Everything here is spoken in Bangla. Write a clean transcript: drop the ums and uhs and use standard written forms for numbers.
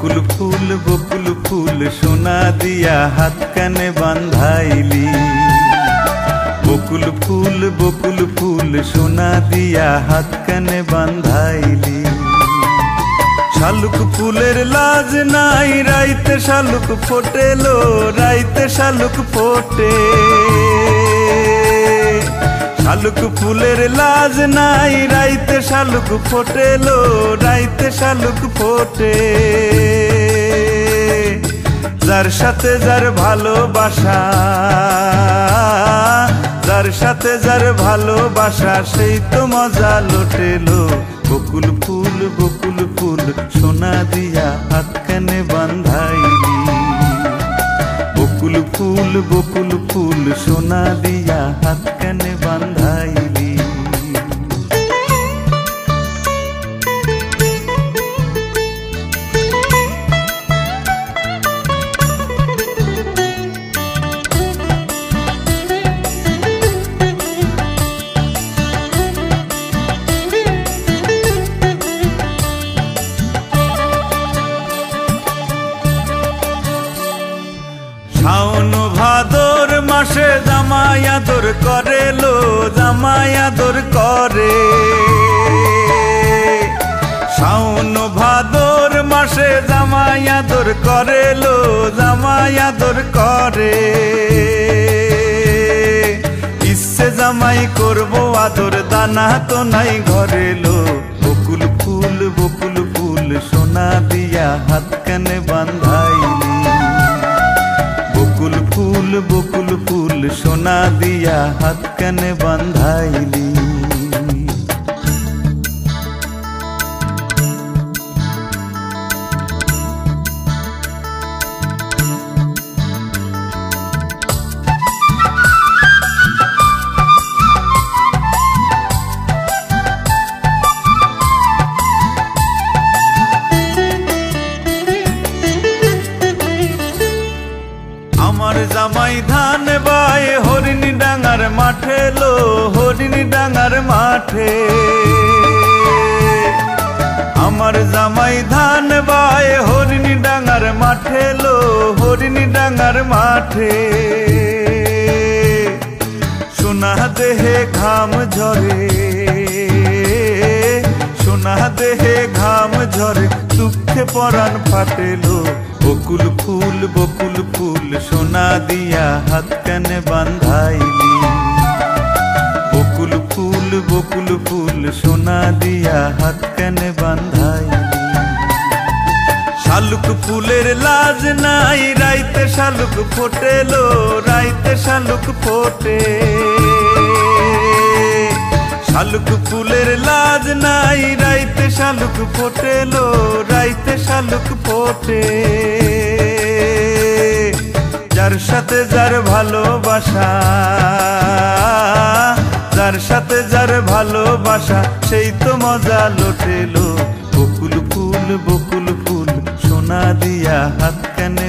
বকুল ফুল সোনা দিয়া হাত কানে বান্ধাইলি। বকুল ফুল সোনা দিয়া হাত কানে বান্ধাইলি। শালুক ফুলের লাজ নাই রাইতে শালুক ফোটেলো, রাইতে শালুক ফোটে। শালুক ফুলের লাজ নাই রাইতে শালুক ফোটেলো, রাইতে শালুক ফোটে। যার সাথে যার ভালোবাসা, যার সাথে যার ভালোবাসা সেই তো মজা লুটেলো। বকুল ফুল সোনা দিয়া হাত কানে বান্ধাইলি। বকুল ফুল সোনা দিয়া হাত কানে বান্ধাইলি। শাওন ভাদর মাসে জামাই আদর করেলো, জামাই আদর করে। শাওন ভাদর মাসে জামাই আদর করেলো, জামাই আদর করে। ইচ্ছে জামাই করবো আদর দানা তো নাই ঘরেলো। বকুল ফুল সোনা দিয়া হাত কানে বান্ধাইলি। বকুল ফুল সোনা দিয়া হাত কানে বান্ধাইলি। আমার জামাই ধান বায় হরিণী ডাঙার মাঠে লো, হরিণী ডাঙার মাঠে। আমার জামাই ধান বায় হরিণী ডাঙার মাঠে লো, হরিণী ডাঙার মাঠে। সোনা দেহে ঘাম ঝরে, সোনা দেহে ঘাম ঝরে, দুঃখে পরাণ ফাটেলো। বকুল ফুল সোনা দিয়া হাত কানে বান্ধাইলি। বকুল ফুল সোনা দিয়া হাত কানে বান্ধাইলি। শালুক ফুলের লাজ নাই রাইতে শালুক ফোটেলো, রাইতে শালুক ফোটে। শালুক ফুলের লাজ নাই রাইতে শালুক ফোটেলো, রাইতে শালুক ফোটে। যার সাথে যার ভালোবাসা, যার সাথে যার ভালোবাসা সেই তো মজা লুটেলো। বকুল ফুল সোনা দিয়া হাত কানে